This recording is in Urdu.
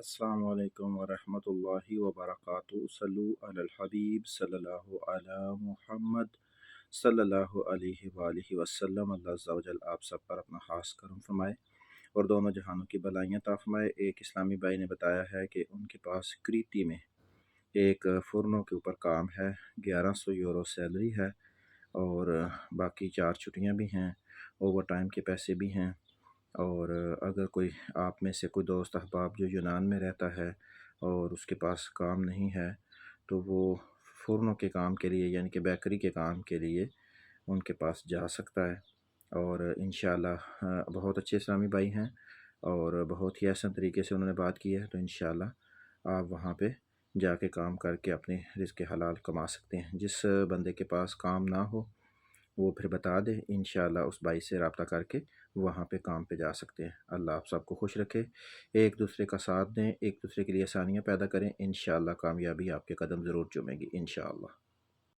السلام علیکم ورحمۃ اللہ وبرکاتہ صلو علی الحبیب صلی اللہ علی محمد صلی اللہ علیہ وآلہ وسلم۔ اللہ عز و جل آپ سب پر اپنا خاص کرم فرمائے اور دونوں جہانوں کی بلائیاں عطا فرمائے۔ ایک اسلامی بھائی نے بتایا ہے کہ ان کے پاس کریتی میں ایک فرنوں کے اوپر کام ہے، 1100 یورو سیلری ہے اور باقی 4 چھٹیاں بھی ہیں، اوور ٹائم کے پیسے بھی ہیں۔ اور اگر کوئی آپ میں سے کوئی دوست احباب جو یونان میں رہتا ہے اور اس کے پاس کام نہیں ہے تو وہ فرنوں کے کام کے لیے یعنی کہ بیکری کے کام کے لیے ان کے پاس جا سکتا ہے۔ اور انشاءاللہ بہت اچھے اسلامی بھائی ہیں اور بہت ہی احسن طریقے سے انہوں نے بات کی ہے، تو انشاءاللہ آپ وہاں پہ جا کے کام کر کے اپنے رزق حلال کما سکتے ہیں۔ جس بندے کے پاس کام نہ ہو وہ پھر بتا دے، انشاءاللہ اس بھائی سے رابطہ کر کے وہاں پہ کام پہ جا سکتے ہیں۔ اللہ آپ سب کو خوش رکھے، ایک دوسرے کا ساتھ دیں، ایک دوسرے کے لیے آسانیاں پیدا کریں، انشاءاللہ کامیابی آپ کے قدم ضرور چومے گی انشاءاللہ۔